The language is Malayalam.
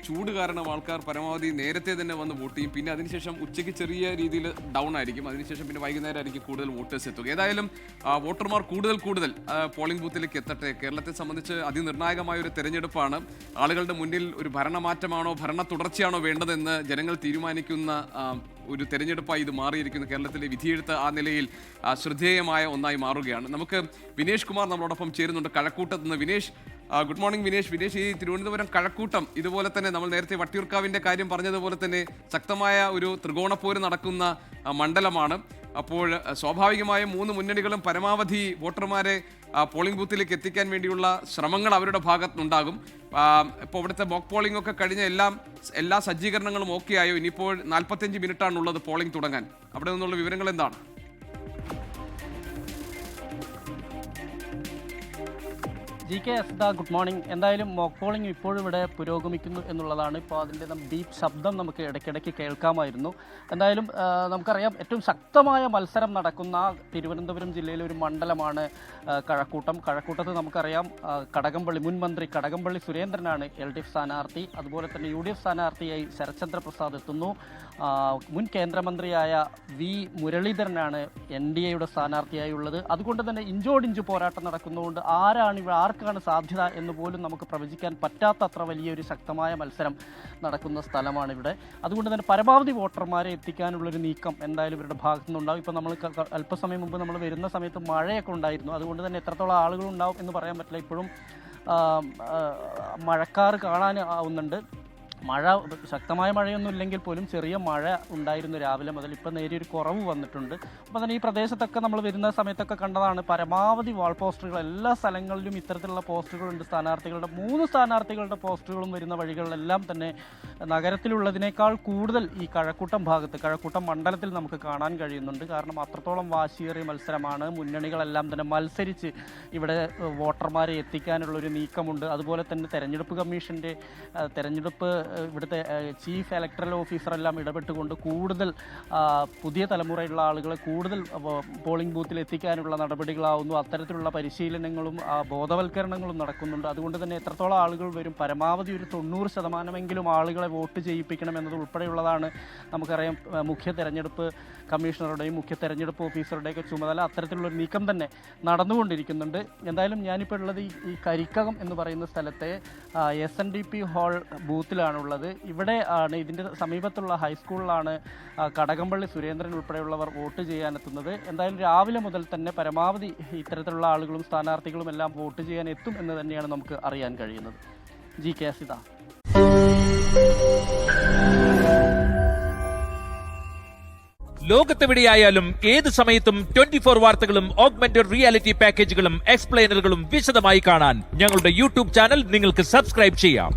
ചൂട് കാരണം ആൾക്കാർ പരമാവധി നേരത്തെ തന്നെ വന്ന് വോട്ട് ചെയ്യും. പിന്നെ അതിനുശേഷം ഉച്ചയ്ക്ക് ചെറിയ രീതിയിൽ ഡൗൺ ആയിരിക്കും. അതിനുശേഷം പിന്നെ വൈകുന്നേരം ആയിരിക്കും കൂടുതൽ വോട്ടേഴ്സ് എത്തുക. ഏതായാലും വോട്ടർമാർ കൂടുതൽ പോളിംഗ് ബൂത്തിലേക്ക് എത്തട്ടെ. കേരളത്തെ സംബന്ധിച്ച് അതിനിർണായകമായ ഒരു തെരഞ്ഞെടുപ്പാണ്. ആളുകളുടെ മുന്നിൽ ഒരു ഭരണമാറ്റമാണോ ഭരണ തുടർച്ചയാണോ വേണ്ടതെന്ന് ജനങ്ങൾ തീരുമാനിക്കുന്ന ഒരു തെരഞ്ഞെടുപ്പായി ഇത് മാറിയിരിക്കുന്നു. കേരളത്തിലെ വിധിയെഴുത്ത് ആ നിലയിൽ ശ്രദ്ധേയമായ ഒന്നായി മാറുകയാണ്. നമുക്ക് വിനേഷ് കുമാർ നമ്മളോടൊപ്പം ചേരുന്നുണ്ട് കഴക്കൂട്ടത്ത് നിന്ന്. Vinesh, good morning Vinesh. ഈ തിരുവനന്തപുരം കഴക്കൂട്ടം ഇതുപോലെ തന്നെ നമ്മൾ നേരത്തെ വട്ടിയൂർക്കാവിൻ്റെ കാര്യം പറഞ്ഞതുപോലെ തന്നെ ശക്തമായ ഒരു ത്രികോണപ്പോര് നടക്കുന്ന മണ്ഡലമാണ്. അപ്പോൾ സ്വാഭാവികമായും മൂന്ന് മുന്നണികളും പരമാവധി വോട്ടർമാരെ പോളിംഗ് ബൂത്തിലേക്ക് എത്തിക്കാൻ വേണ്ടിയുള്ള ശ്രമങ്ങൾ അവരുടെ ഭാഗത്തുനിന്നുണ്ടാകും. ഇപ്പോൾ ഇവിടുത്തെ മോക്ക് പോളിംഗ് ഒക്കെ കഴിഞ്ഞ എല്ലാ സജ്ജീകരണങ്ങളും ഓക്കെ ആയോ? ഇനിയിപ്പോൾ 45 മിനിറ്റാണുള്ളത് പോളിംഗ് തുടങ്ങാൻ. അവിടെ നിന്നുള്ള വിവരങ്ങൾ എന്താണ്? GK അസ്ത, ഗുഡ് മോർണിംഗ്. എന്തായാലും മോക്ക് പോളിംഗ് ഇപ്പോഴും ഇവിടെ പുരോഗമിക്കുന്നു എന്നുള്ളതാണ്. ഇപ്പോൾ അതിൻ്റെ ബീപ്പ് ശബ്ദം നമുക്ക് ഇടയ്ക്കിടയ്ക്ക് കേൾക്കാമായിരുന്നു. എന്തായാലും നമുക്കറിയാം ഏറ്റവും ശക്തമായ മത്സരം നടക്കുന്ന തിരുവനന്തപുരം ജില്ലയിലെ ഒരു മണ്ഡലമാണ് കഴക്കൂട്ടത്ത് നമുക്കറിയാം മുൻ മന്ത്രി കടകംപള്ളി സുരേന്ദ്രനാണ് LDF സ്ഥാനാർത്ഥി. അതുപോലെ തന്നെ UDF സ്ഥാനാർത്ഥിയായി ശരത്ചന്ദ്ര പ്രസാദ് എത്തുന്നു. മുൻ കേന്ദ്രമന്ത്രിയായ V മുരളീധരനാണ് NDAയുടെ സ്ഥാനാർത്ഥിയായി ഉള്ളത്. അതുകൊണ്ട് തന്നെ ഇഞ്ചോടിഞ്ച് പോരാട്ടം നടക്കുന്നതുകൊണ്ട് ആർക്കാണ് സാധ്യത എന്ന് പോലും നമുക്ക് പ്രവചിക്കാൻ പറ്റാത്തത്ര വലിയൊരു ശക്തമായ മത്സരം നടക്കുന്ന സ്ഥലമാണ് ഇവിടെ. അതുകൊണ്ട് തന്നെ പരമാവധി വോട്ടർമാരെ എത്തിക്കാനുള്ളൊരു നീക്കം എന്തായാലും ഇവരുടെ ഭാഗത്തു നിന്നുണ്ടാവും. ഇപ്പോൾ നമ്മൾ അല്പസമയം മുമ്പ് നമ്മൾ വരുന്ന സമയത്ത് മഴയൊക്കെ ഉണ്ടായിരുന്നു. അതുകൊണ്ട് തന്നെ എത്രത്തോളം ആളുകളുണ്ടാവും എന്ന് പറയാൻ പറ്റില്ല. ഇപ്പോഴും മഴക്കാറ് കാണാൻ ആവുന്നുണ്ട്. ശക്തമായ മഴയൊന്നും ഇല്ലെങ്കിൽ പോലും ചെറിയ മഴ ഉണ്ടായിരുന്നു രാവിലെ മുതൽ. ഇപ്പം നേരിയൊരു കുറവ് വന്നിട്ടുണ്ട്. അപ്പോൾ തന്നെ ഈ പ്രദേശത്തൊക്കെ നമ്മൾ വരുന്ന സമയത്തൊക്കെ കണ്ടതാണ് പരമാവധി വാൾ പോസ്റ്ററുകൾ. എല്ലാ സ്ഥലങ്ങളിലും ഇത്തരത്തിലുള്ള പോസ്റ്ററുകളുണ്ട്. മൂന്ന് സ്ഥാനാർത്ഥികളുടെ പോസ്റ്ററുകളും വരുന്ന വഴികളിലെല്ലാം തന്നെ നഗരത്തിലുള്ളതിനേക്കാൾ കൂടുതൽ ഈ കഴക്കൂട്ടം മണ്ഡലത്തിൽ നമുക്ക് കാണാൻ കഴിയുന്നുണ്ട്. കാരണം അത്രത്തോളം വാശിയേറിയ മത്സരമാണ്. മുന്നണികളെല്ലാം തന്നെ മത്സരിച്ച് ഇവിടെ വോട്ടർമാരെ എത്തിക്കാനുള്ളൊരു നീക്കമുണ്ട്. അതുപോലെ തന്നെ തെരഞ്ഞെടുപ്പ് കമ്മീഷൻ്റെ ഇവിടുത്തെ ചീഫ് ഇലക്ടറൽ ഓഫീസറെല്ലാം ഇടപെട്ടുകൊണ്ട് കൂടുതൽ പുതിയ തലമുറയുള്ള ആളുകളെ കൂടുതൽ പോളിംഗ് ബൂത്തിൽ എത്തിക്കാനുള്ള നടപടികളാവുന്നു. അത്തരത്തിലുള്ള പരിശീലനങ്ങളും ബോധവൽക്കരണങ്ങളും നടക്കുന്നുണ്ട്. അതുകൊണ്ട് തന്നെ എത്രത്തോളം ആളുകൾ വരും, പരമാവധി ഒരു 90% ആളുകളെ വോട്ട് ചെയ്യിപ്പിക്കണം എന്നത് ഉൾപ്പെടെയുള്ളതാണ് നമുക്കറിയാം മുഖ്യ തെരഞ്ഞെടുപ്പ് കമ്മീഷണറുടെയും മുഖ്യ തെരഞ്ഞെടുപ്പ് ഓഫീസറുടെയൊക്കെ ചുമതല. അത്തരത്തിലുള്ളൊരു നീക്കം തന്നെ നടന്നുകൊണ്ടിരിക്കുന്നുണ്ട്. എന്തായാലും ഞാനിപ്പോൾ ഉള്ളത് ഈ കരിക്കകം എന്ന് പറയുന്ന സ്ഥലത്തെ SNDP ഹാൾ ബൂത്തിലാണുള്ളത്. ഇവിടെ ആണ്, ഇതിൻ്റെ സമീപത്തുള്ള ഹൈസ്കൂളിലാണ് കടകംപള്ളി സുരേന്ദ്രൻ ഉൾപ്പെടെയുള്ളവർ വോട്ട് ചെയ്യാനെത്തുന്നത്. എന്തായാലും രാവിലെ മുതൽ തന്നെ പരമാവധി ഇത്തരത്തിലുള്ള ആളുകളും സ്ഥാനാർത്ഥികളും എല്ലാം വോട്ട് ചെയ്യാൻ എത്തും എന്ന് തന്നെയാണ് നമുക്ക് അറിയാൻ കഴിയുന്നത്. GK അസിത. ലോകത്തെവിടെയായാലും ഏത് സമയത്തും 24 വാർത്തകളും ഓഗ്മെന്റഡ് റിയാലിറ്റി പാക്കേജുകളും എക്സ്പ്ലെയിനറുകളും വിശദമായി കാണാൻ ഞങ്ങളുടെ YouTube ചാനൽ നിങ്ങൾക്ക് സബ്സ്ക്രൈബ് ചെയ്യാം.